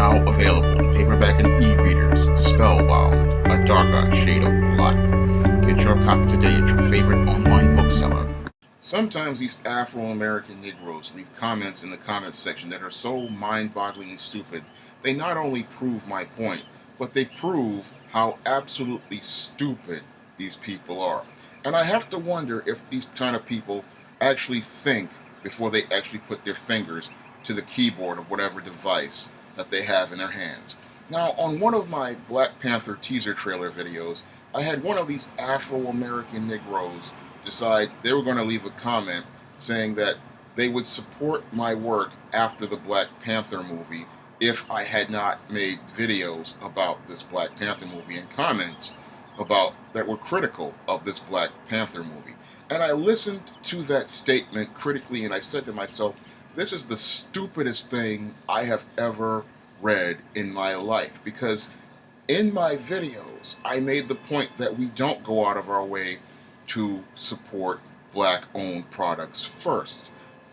Now available in paperback and e-readers, Spellbound, A Darker Shade of Black. Get your copy today at your favorite online bookseller. Sometimes these Afro-American Negroes leave comments in the comments section that are so mind-bogglingly stupid, they not only prove my point, but they prove how absolutely stupid these people are. And I have to wonder if these kind of people actually think before they actually put their fingers to the keyboard of whatever device that they have in their hands. Now, on one of my Black Panther teaser trailer videos, I had one of these Afro-American Negroes decide they were going to leave a comment saying that they would support my work after the Black Panther movie if I had not made videos about this Black Panther movie and comments about that were critical of this Black Panther movie. And I listened to that statement critically and I said to myself, this is the stupidest thing I have ever read in my life, because in my videos I made the point that we don't go out of our way to support black-owned products first.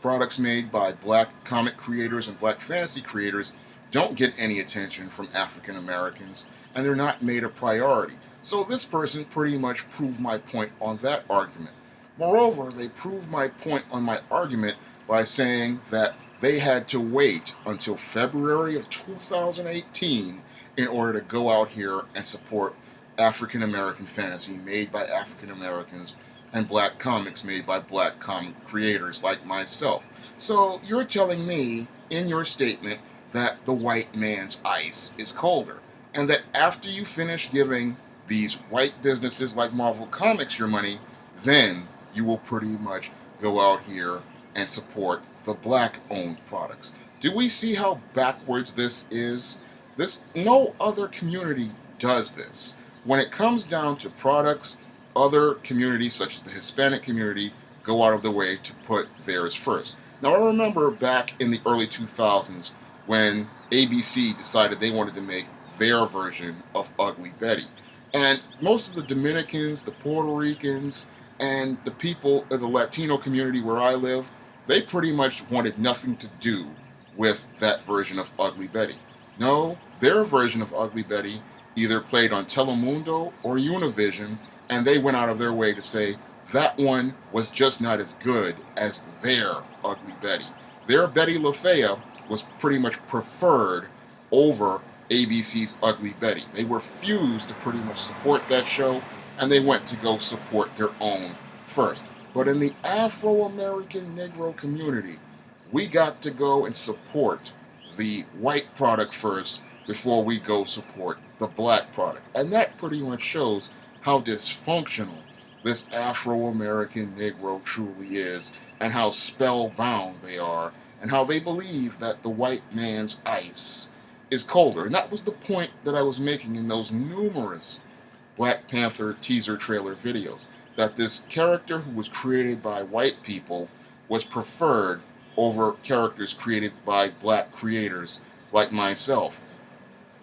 Products made by black comic creators and black fantasy creators don't get any attention from African Americans, and they're not made a priority. So this person pretty much proved my point on that argument. Moreover, they proved my point on my argument by saying that they had to wait until February of 2018 in order to go out here and support African American fantasy made by African Americans and black comics made by black comic creators like myself. So you're telling me in your statement that the white man's ice is colder, and that after you finish giving these white businesses like Marvel Comics your money, then you will pretty much go out here and support the black-owned products. Do we see how backwards this is? No other community does this. When it comes down to products, other communities such as the Hispanic community go out of the way to put theirs first. Now I remember back in the early 2000s when ABC decided they wanted to make their version of Ugly Betty. And most of the Dominicans, the Puerto Ricans, and the people of the Latino community where I live, they pretty much wanted nothing to do with that version of Ugly Betty. No, their version of Ugly Betty either played on Telemundo or Univision, and they went out of their way to say that one was just not as good as their Ugly Betty. Their Betty LaFea was pretty much preferred over ABC's Ugly Betty. They refused to pretty much support that show, and they went to go support their own first. But in the Afro-American Negro community, we got to go and support the white product first before we go support the black product. And that pretty much shows how dysfunctional this Afro-American Negro truly is, and how spellbound they are, and how they believe that the white man's ice is colder. And that was the point that I was making in those numerous Black Panther teaser trailer videos, that this character who was created by white people was preferred over characters created by black creators like myself.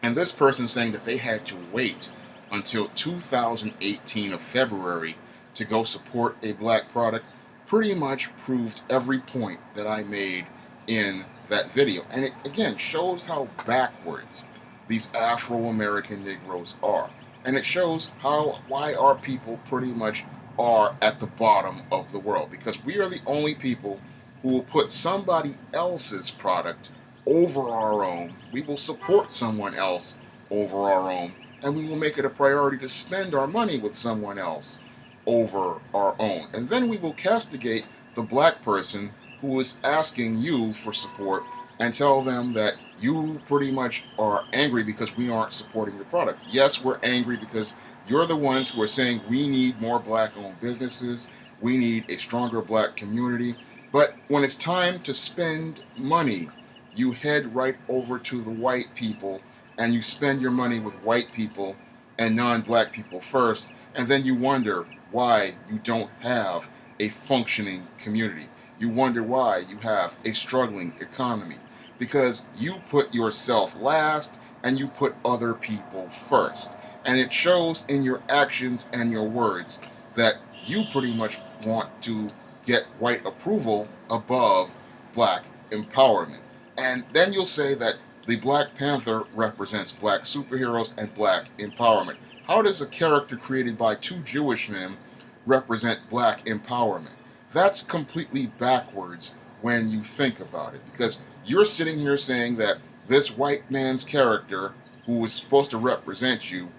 And this person saying that they had to wait until 2018 of February to go support a black product pretty much proved every point that I made in that video. And it again shows how backwards these Afro-American Negroes are. And it shows why our people pretty much are at the bottom of the world, because we are the only people who will put somebody else's product over our own. We will support someone else over our own, and we will make it a priority to spend our money with someone else over our own. And then we will castigate the black person who is asking you for support and tell them that you pretty much are angry because we aren't supporting your product. Yes, we're angry because you're the ones who are saying we need more black-owned businesses, we need a stronger black community, but when it's time to spend money, you head right over to the white people and you spend your money with white people and non-black people first, and then you wonder why you don't have a functioning community. You wonder why you have a struggling economy, because you put yourself last and you put other people first. And it shows in your actions and your words that you pretty much want to get white approval above black empowerment. And then you'll say that The Black Panther represents black superheroes and black empowerment. How does a character created by two Jewish men represent black empowerment? That's completely backwards when you think about it, because you're sitting here saying that this white man's character, who was supposed to represent you,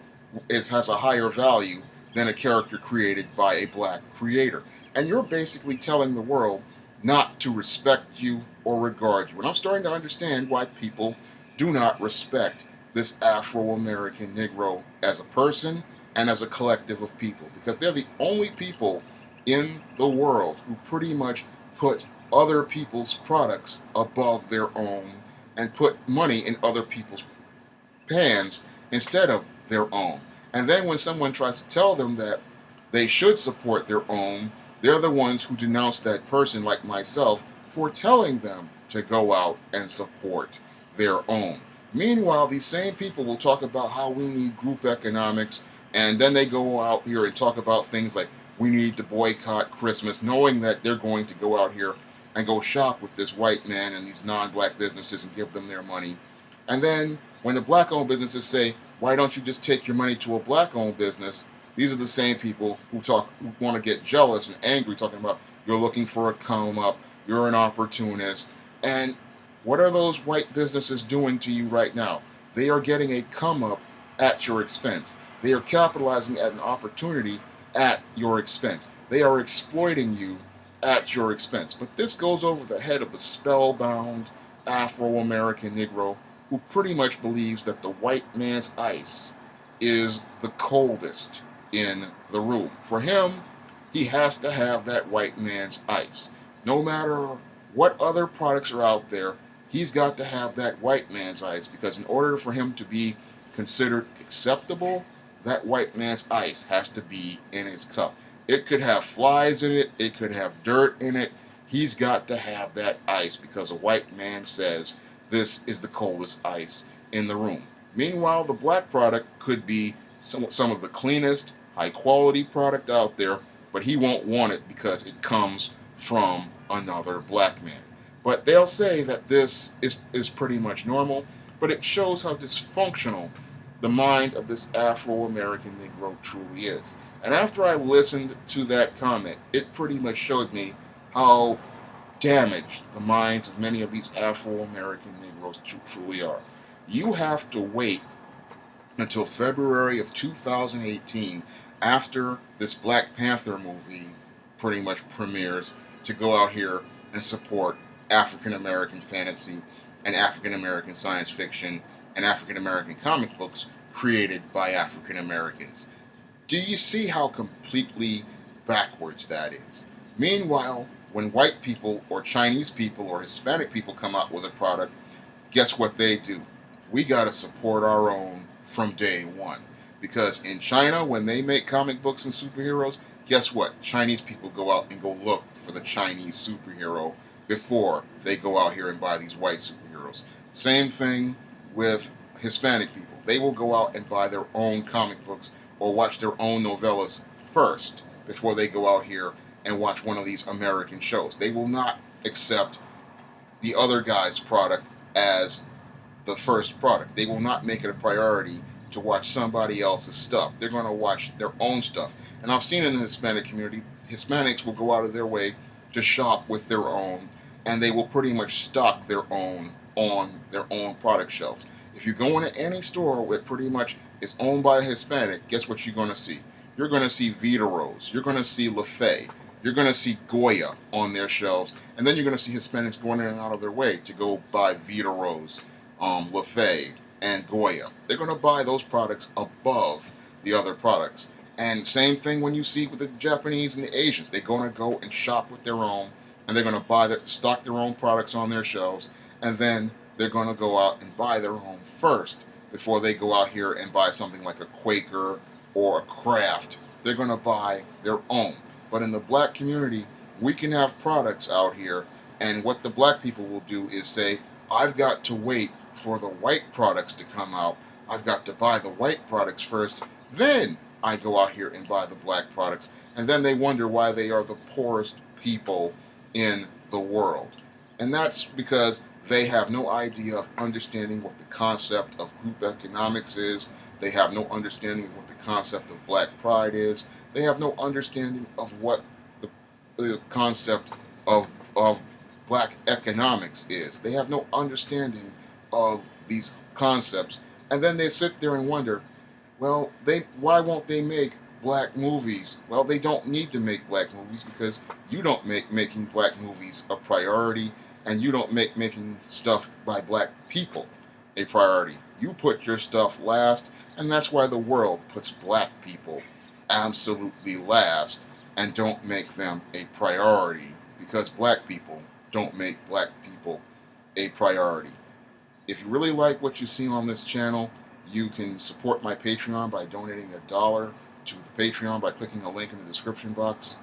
has a higher value than a character created by a black creator. And you're basically telling the world not to respect you or regard you. And I'm starting to understand why people do not respect this Afro American Negro as a person and as a collective of people, because they're the only people in the world who pretty much put other people's products above their own and put money in other people's hands instead of their own. And then when someone tries to tell them that they should support their own, they're the ones who denounce that person, like myself, for telling them to go out and support their own. Meanwhile, these same people will talk about how we need group economics, and then they go out here and talk about things like we need to boycott Christmas, knowing that they're going to go out here and go shop with this white man and these non-black businesses and give them their money. And then when the black-owned businesses say, why don't you just take your money to a black-owned business? These are the same people who want to get jealous and angry, talking about you're looking for a come up, you're an opportunist. And what are those white businesses doing to you right now? They are getting a come up at your expense. They are capitalizing at an opportunity at your expense. They are exploiting you at your expense. But this goes over the head of the spellbound Afro-American Negro, who pretty much believes that the white man's ice is the coldest in the room. For him, he has to have that white man's ice. No matter what other products are out there, he's got to have that white man's ice, because in order for him to be considered acceptable, that white man's ice has to be in his cup. It could have flies in it, it could have dirt in it. He's got to have that ice because a white man says this is the coldest ice in the room. Meanwhile, the black product could be some of the cleanest, high quality product out there, but he won't want it because it comes from another black man. But they'll say that this is pretty much normal, but it shows how dysfunctional the mind of this Afro-American Negro truly is. And after I listened to that comment, it pretty much showed me how damaged the minds of many of these Afro-American Negroes truly are. You have to wait until February of 2018, after this Black Panther movie pretty much premieres, to go out here and support African American fantasy and African American science fiction and African American comic books created by African Americans. Do you see how completely backwards that is? Meanwhile, when white people or Chinese people or Hispanic people come out with a product, guess what they do? We got to support our own from day one. Because in China, when they make comic books and superheroes, guess what? Chinese people go out and go look for the Chinese superhero before they go out here and buy these white superheroes. Same thing with Hispanic people. They will go out and buy their own comic books or watch their own novellas first before they go out here and watch one of these American shows. They will not accept the other guy's product as the first product. They will not make it a priority to watch somebody else's stuff. They're going to watch their own stuff. And I've seen in the Hispanic community, Hispanics will go out of their way to shop with their own, and they will pretty much stock their own on their own product shelves. If you go into any store that pretty much is owned by a Hispanic, guess what you're going to see? You're going to see Vita Rose. You're going to see LaFay. You're going to see Goya on their shelves. And then you're going to see Hispanics going in and out of their way to go buy Vita Rose, LaFay, and Goya. They're going to buy those products above the other products. And same thing when you see with the Japanese and the Asians. They're going to go and shop with their own, and they're going to stock their own products on their shelves, and then they're going to go out and buy their own first before they go out here and buy something like a Quaker or a Kraft. They're going to buy their own. But in the black community, we can have products out here, and what the black people will do is say, I've got to wait for the white products to come out. I've got to buy the white products first, then I go out here and buy the black products. And then they wonder why they are the poorest people in the world. And that's because They have no idea of understanding what the concept of group economics is. They have no understanding of what the concept of black pride is. They have no understanding of what the concept of black economics is. They have no understanding of these concepts. And then they sit there and wonder, well, why won't they make black movies? Well, they don't need to make black movies because you don't make making black movies a priority, and you don't make making stuff by black people a priority. You put your stuff last, and that's why the world puts black people absolutely last and don't make them a priority, because black people don't make black people a priority. If you really like what you see on this channel, you can support my Patreon by donating $1 to the Patreon by clicking a link in the description box.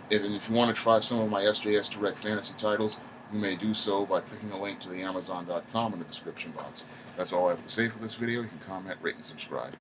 If you want to try some of my SJS Direct Fantasy titles, you may do so by clicking a link to the Amazon.com in the description box. That's all I have to say for this video. You can comment, rate, and subscribe.